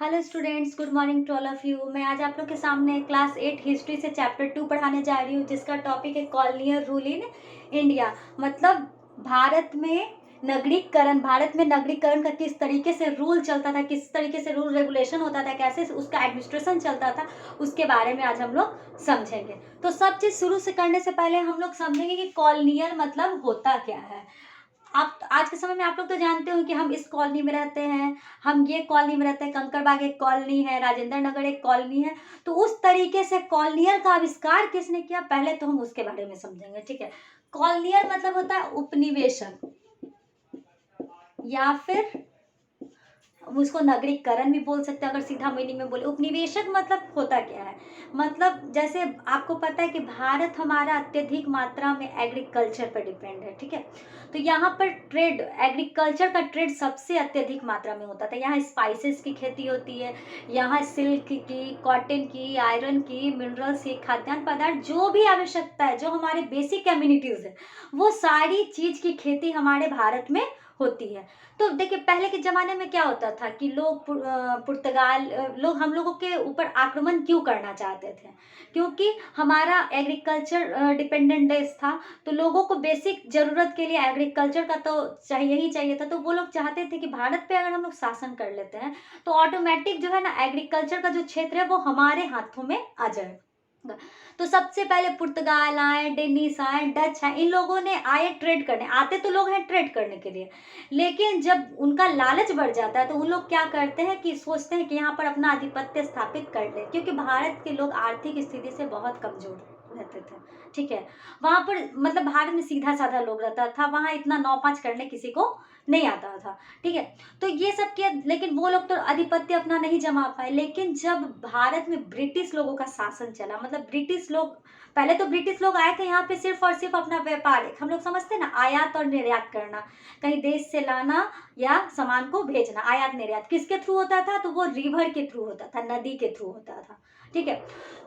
Hello students, good morning to all of you. मैं आज आप लोग के सामने क्लास 8 हिस्ट्री से चैप्टर 2 पढ़ाने जा रही हूँ, जिसका टॉपिक है कॉलोनियल रूल इन इंडिया। मतलब भारत में नगरीकरण का किस तरीके से रूल चलता था, किस तरीके से रूल रेगुलेशन होता था, कैसे उसका एडमिनिस्ट्रेशन चलता था, उसके बारे में आज हम लोग समझेंगे। तो सब चीज़ शुरू से करने से पहले हम लोग समझेंगे कि कॉलोनियल मतलब होता क्या है। आप आज के समय में आप लोग तो जानते हो कि हम इस कॉलोनी में रहते हैं, हम ये कॉलोनी में रहते हैं, कंकड़बाग एक कॉलोनी है, राजेंद्र नगर एक कॉलोनी है। तो उस तरीके से कॉलोनियल का आविष्कार किसने किया, पहले तो हम उसके बारे में समझेंगे। ठीक है, कॉलोनियल मतलब होता है उपनिवेशक, या फिर उसको नगरीकरण भी बोल सकते हैं अगर सीधा मीनिंग में बोले। उपनिवेशक मतलब होता क्या है, मतलब जैसे आपको पता है कि भारत हमारा अत्यधिक मात्रा में एग्रीकल्चर पर डिपेंड है। ठीक है, तो यहाँ पर ट्रेड, एग्रीकल्चर का ट्रेड सबसे अत्यधिक मात्रा में होता था। यहाँ स्पाइसेस की खेती होती है, यहाँ सिल्क की, कॉटन की, आयरन की, मिनरल्स की, खाद्यान्न पदार्थ, जो भी आवश्यकता है, जो हमारे बेसिक कम्युनिटीज है, वो सारी चीज की खेती हमारे भारत में होती है। तो देखिए, पहले के ज़माने में क्या होता था कि पुर्तगाल लोग हम लोगों के ऊपर आक्रमण क्यों करना चाहते थे, क्योंकि हमारा एग्रीकल्चर डिपेंडेंट देश था। तो लोगों को बेसिक ज़रूरत के लिए एग्रीकल्चर का तो चाहिए ही चाहिए था। तो वो लोग चाहते थे कि भारत पे अगर हम लोग शासन कर लेते हैं तो ऑटोमेटिक जो है ना, एग्रीकल्चर का जो क्षेत्र है वो हमारे हाथों में आ जाए। तो सबसे पहले पुर्तगाल आए, डेनिस आए, डच आए, इन लोगों ने आए ट्रेड करने। आते तो लोग हैं ट्रेड करने के लिए, लेकिन जब उनका लालच बढ़ जाता है तो उन लोग क्या करते हैं कि सोचते हैं कि यहाँ पर अपना आधिपत्य स्थापित कर ले, क्योंकि भारत के लोग आर्थिक स्थिति से बहुत कमजोर रहते थे। ठीक है, वहां पर मतलब भारत में सीधा साधा लोग रहता था, वहां इतना नौ पांच करने किसी को नहीं आता था। ठीक है, तो ये सब किया, लेकिन वो लोग तो आधिपत्य अपना नहीं जमा पाए। लेकिन जब भारत में ब्रिटिश लोगों का शासन चला, मतलब ब्रिटिश लोग, पहले तो ब्रिटिश लोग आए थे यहाँ पे सिर्फ और सिर्फ अपना व्यापार, हम लोग समझते हैं ना, आयात और निर्यात करना, कहीं देश से लाना या सामान को भेजना। आयात निर्यात किसके थ्रू होता था, तो वो रिवर के थ्रू होता था, नदी के थ्रू होता था। ठीक है,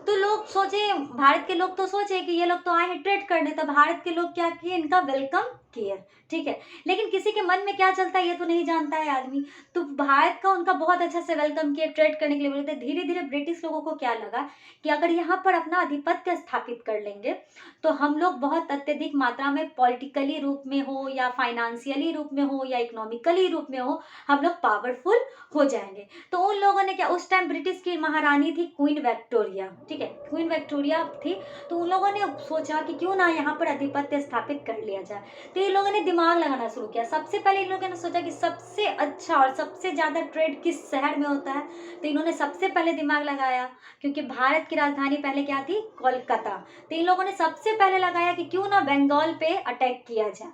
तो लोग सोचे, भारत के लोग तो सोचे कि ये लोग तो आए हैं ट्रेड करने, तो भारत के लोग क्या किए, इनका वेलकम किए। ठीक है, लेकिन किसी के मन में क्या चलता है ये तो नहीं जानता है आदमी। तो भारत का उनका बहुत अच्छा से वेलकम किया, ट्रेड करने के लिए बोले थे। धीरे धीरे ब्रिटिश लोगों को क्या लगा कि अगर यहाँ पर अपना आधिपत्य स्थापित कर लेंगे तो हम लोग बहुत अत्यधिक मात्रा में पॉलिटिकली रूप में हो, या फाइनेंशियली रूप में हो, या इकोनॉमिकली रूप में हो, हम लोग पावरफुल हो जाएंगे। तो उन लोगों ने क्या, उस टाइम ब्रिटिश की महारानी थी क्वीन विक्टोरिया। ठीक है, क्वीन विक्टोरिया थी। तो उन लोगों ने सोचा कि क्यों ना यहाँ पर आधिपत्य स्थापित कर लिया जाए। तो इन लोगों ने दिमाग लगाना शुरू किया। सबसे पहले इन लोगों ने सोचा कि सबसे अच्छा और सबसे ज्यादा ट्रेड किस शहर में होता है। तो इन्होंने सबसे पहले दिमाग लगाया, क्योंकि भारत की राजधानी पहले क्या थी, कोलकाता। तो इन लोगों ने सबसे पहले लगाया कि क्यों ना बंगाल पे अटैक किया जाए।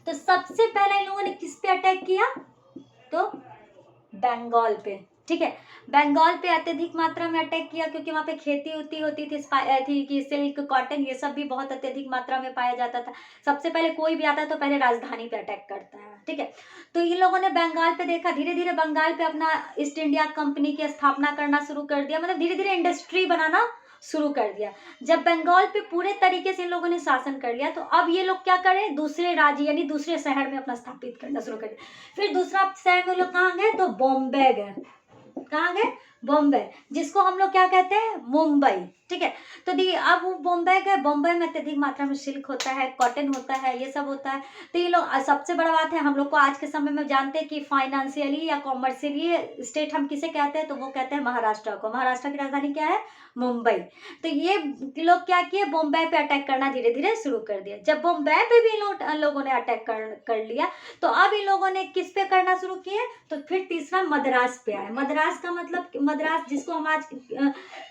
तो सबसे पहले इन लोगों ने किस पे अटैक किया, तो बंगाल पे। ठीक है, बंगाल पे अत्यधिक मात्रा में अटैक किया, क्योंकि वहां पे खेती उती होती थी कि सिल्क, कॉटन, ये सब भी बहुत अत्यधिक मात्रा में पाया जाता था। सबसे पहले कोई भी आता है तो पहले राजधानी पे अटैक करता है। ठीक है, तो इन लोगों ने बंगाल पे देखा, धीरे धीरे बंगाल पे अपना ईस्ट इंडिया कंपनी की स्थापना करना शुरू कर दिया, मतलब धीरे धीरे इंडस्ट्री बनाना शुरू कर दिया। जब बंगाल पे पूरे तरीके से इन लोगों ने शासन कर लिया, तो अब ये लोग क्या करें, दूसरे राज्य यानी दूसरे शहर में अपना स्थापित करना शुरू कर दिया। फिर दूसरा शहर में लोग कहाँ गए, तो बॉम्बे गए। कहाँ गए, बॉम्बे, जिसको हम लोग क्या कहते हैं, मुंबई। ठीक है, तो दी अब वो बॉम्बे गए। बॉम्बे में अत्यधिक मात्रा में सिल्क होता है, कॉटन होता है, ये सब होता है। तो ये लोग, सबसे बड़ा बात है, हम लोग को आज के समय में जानते हैं कि फाइनेंशियली या कॉमर्शियली स्टेट हम किसे कहते हैं, तो वो कहते हैं महाराष्ट्र को। महाराष्ट्र की राजधानी क्या है, मुंबई। तो ये लोग क्या किए, बॉम्बे पे अटैक करना धीरे धीरे शुरू कर दिया। जब बॉम्बे पे भी लोगों ने अटैक कर लिया, तो अब इन लोगों ने किस पे करना शुरू किए, तो फिर तीसरा मद्रास पे आए। मद्रास का मतलब, मद्रास जिसको हम आज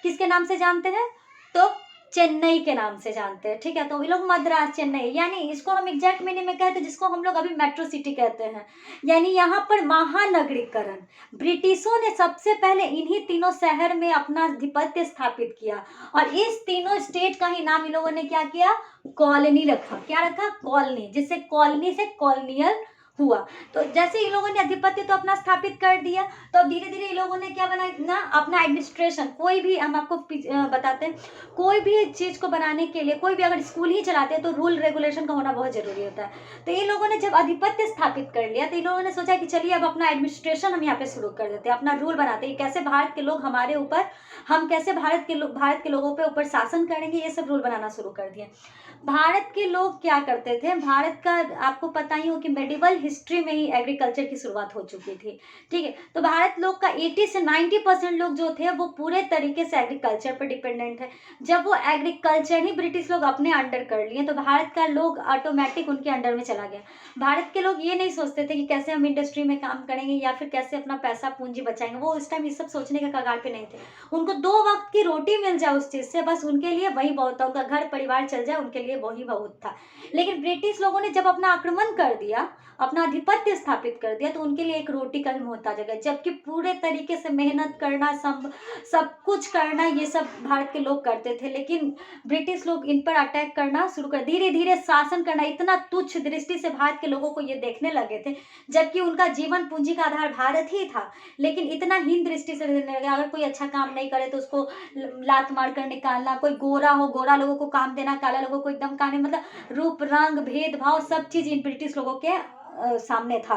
किसके नाम से जानते हैं, तो चेन्नई के नाम से जानते हैं। ठीक है, तो ये लोग मद्रास, चेन्नई, यानी इसको हम एग्जैक्ट मीनिंग में कहते हैं, जिसको हम लोग अभी मेट्रो सिटी कहते हैं, यानी यहाँ पर महानगरीकरण। ब्रिटिशों ने सबसे पहले इन्हीं तीनों शहर में अपना आधिपत्य स्थापित किया, और इस तीनों स्टेट का ही नाम इन लोगों ने क्या किया, कॉलोनी रखा। क्या रखा, कॉलोनी, जिससे कॉलोनी से कॉलोनियल हुआ। तो जैसे इन लोगों ने आधिपत्य तो अपना स्थापित कर दिया, तो अब धीरे धीरे इन लोगों ने क्या बनाया ना, अपना एडमिनिस्ट्रेशन, कोई भी हम आपको बताते हैं, कोई भी चीज को बनाने के लिए, कोई भी अगर स्कूल ही चलाते हैं तो रूल रेगुलेशन का होना बहुत जरूरी होता है। तो इन लोगों ने जब आधिपत्य स्थापित कर लिया तो इन लोगों ने सोचा कि चलिए अब अपना एडमिनिस्ट्रेशन हम यहाँ पे शुरू कर देते हैं, अपना रूल बनाते हैं, कैसे भारत के लोग हमारे ऊपर, हम कैसे भारत के लोगों पे ऊपर शासन करेंगे, ये सब रूल बनाना शुरू कर दिए। भारत के लोग क्या करते थे, भारत का आपको पता ही हो कि मेडिवल हिस्ट्री में ही एग्रीकल्चर की शुरुआत हो चुकी थी, ठीक है। तो भारत लोग का 80 से 90% लोग जो थे वो पूरे तरीके से एग्रीकल्चर पर डिपेंडेंट है। जब वो एग्रीकल्चर ही ब्रिटिश लोग अपने अंडर कर लिए तो भारत का लोग ऑटोमेटिक उनके अंडर में चला गया। भारत के लोग ये नहीं सोचते थे कि कैसे हम इंडस्ट्री में काम करेंगे या फिर कैसे अपना पैसा पूंजी बचाएंगे, वो उस टाइम ये सब सोचने के कगार पे नहीं थे। उनको 2 वक्त की रोटी मिल जाए उस चीज से, बस उनके लिए वही बहुत था, उनका घर परिवार चल जाए उनके लिए वही बहुत था। लेकिन ब्रिटिश लोगों ने जब अपना आक्रमण कर दिया, अपना आधिपत्य स्थापित कर दिया, तो उनके लिए एक रोटी का भी मोहताज हो गया। जबकि पूरे तरीके से मेहनत करना, सब कुछ करना ये सब भारत के लोग करते थे, लेकिन ब्रिटिश लोग इन पर अटैक करना शुरू कर, धीरे धीरे शासन करना, इतना तुच्छ दृष्टि से भारत के लोगों को ये देखने लगे थे, जबकि उनका जीवन पूंजी का आधार भारत ही था। लेकिन इतना हीन दृष्टि से देखने लगे, अगर कोई अच्छा काम नहीं करे तो उसको लात मार कर निकालना, कोई गोरा हो गोरा लोगों को काम देना, काला लोगों को एकदम काने, मतलब रूप रंग भेदभाव सब चीज इन ब्रिटिश लोगों के सामने था।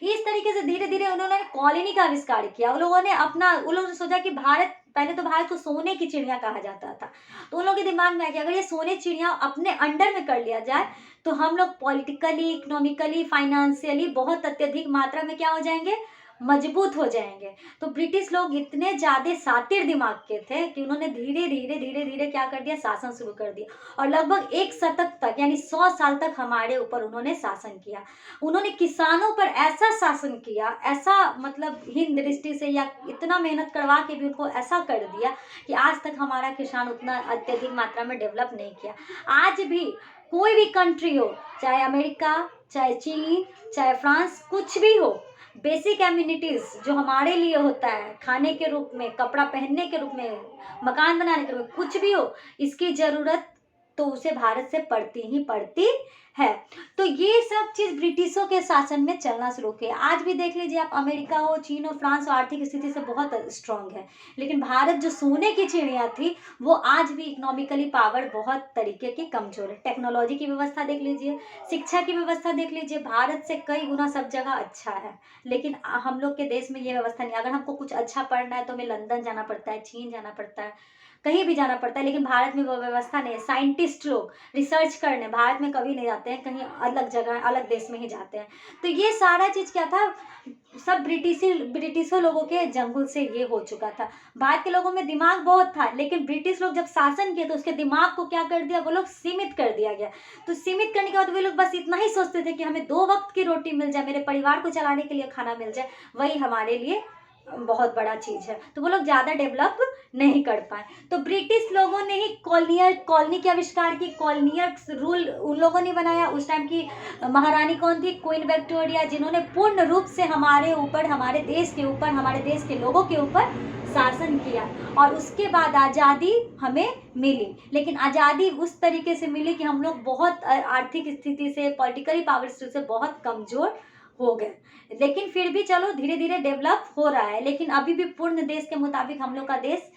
इस तरीके से धीरे धीरे उन्होंने कॉलोनी का आविष्कार किया। उन लोगों ने सोचा कि भारत, पहले तो भारत को सोने की चिड़िया कहा जाता था, तो उन लोगों के दिमाग में आया कि अगर ये सोने चिड़िया अपने अंडर में कर लिया जाए तो हम लोग पॉलिटिकली, इकोनॉमिकली, फाइनेंशियली बहुत अत्यधिक मात्रा में क्या हो जाएंगे, मजबूत हो जाएंगे। तो ब्रिटिश लोग इतने ज्यादा शातिर दिमाग के थे कि उन्होंने धीरे धीरे क्या कर दिया, शासन शुरू कर दिया, और लगभग 1 शतक तक यानी 100 साल तक हमारे ऊपर उन्होंने शासन किया। उन्होंने किसानों पर ऐसा शासन किया, ऐसा मतलब हीन दृष्टि से या इतना मेहनत करवा के भी उनको ऐसा कर दिया कि आज तक हमारा किसान उतना अत्यधिक मात्रा में डेवलप नहीं किया। आज भी कोई भी कंट्री हो, चाहे अमेरिका, चाहे चीन, चाहे फ्रांस, कुछ भी हो, बेसिक एम्यूनिटीज जो हमारे लिए होता है, खाने के रूप में, कपड़ा पहनने के रूप में, मकान बनाने के रूप में, कुछ भी हो, इसकी जरूरत तो उसे भारत से पड़ती ही पड़ती है। तो ये सब चीज ब्रिटिशों के शासन में चलना शुरू किया। आज भी देख लीजिए आप, अमेरिका हो, चीन हो, फ्रांस हो, आर्थिक स्थिति से बहुत स्ट्रांग है, लेकिन भारत जो सोने की चिड़िया थी वो आज भी इकोनॉमिकली पावर बहुत तरीके की कमजोर है। टेक्नोलॉजी की व्यवस्था देख लीजिए, शिक्षा की व्यवस्था देख लीजिए, भारत से कई गुना सब जगह अच्छा है, लेकिन हम लोग के देश में ये व्यवस्था नहीं। अगर हमको कुछ अच्छा पढ़ना है तो हमें लंदन जाना पड़ता है, चीन जाना पड़ता है, कहीं भी जाना पड़ता है, लेकिन भारत में वो व्यवस्था नहीं है। साइंटिस्ट लोग रिसर्च करने भारत में कभी नहीं जाते हैं, कहीं अलग जगह, अलग देश में ही जाते हैं। तो ये सारा चीज क्या था, सब ब्रिटिशों लोगों के जंगल से ये हो चुका था। भारत के लोगों में दिमाग बहुत था, लेकिन ब्रिटिश लोग जब शासन किए तो उसके दिमाग को क्या कर दिया, वो लोग सीमित कर दिया गया। तो सीमित करने के बाद वे लोग बस इतना ही सोचते थे कि हमें 2 वक्त की रोटी मिल जाए, मेरे परिवार को चलाने के लिए खाना मिल जाए, वही हमारे लिए बहुत बड़ा चीज है। तो वो लोग ज्यादा डेवलप नहीं कर पाए। तो ब्रिटिश लोगों ने ही कॉलोनी के आविष्कार की, कॉलोनियल रूल उन लोगों ने बनाया। उस टाइम की महारानी कौन थी, क्वीन विक्टोरिया, जिन्होंने पूर्ण रूप से हमारे ऊपर, हमारे देश के ऊपर, हमारे देश के लोगों के ऊपर शासन किया। और उसके बाद आज़ादी हमें मिली, लेकिन आज़ादी उस तरीके से मिली कि हम लोग बहुत आर्थिक स्थिति से, पॉलिटिकली पावर से बहुत कमजोर हो गए। लेकिन फिर भी चलो धीरे धीरे डेवलप हो रहा है, लेकिन अभी भी पूर्ण देश के मुताबिक हम लोग का देश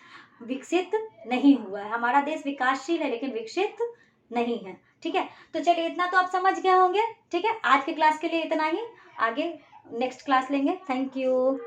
विकसित नहीं हुआ है। हमारा देश विकासशील है लेकिन विकसित नहीं है। ठीक है, तो चलिए इतना तो आप समझ गए होंगे। ठीक है, आज के क्लास के लिए इतना ही, आगे नेक्स्ट क्लास लेंगे। Thank you.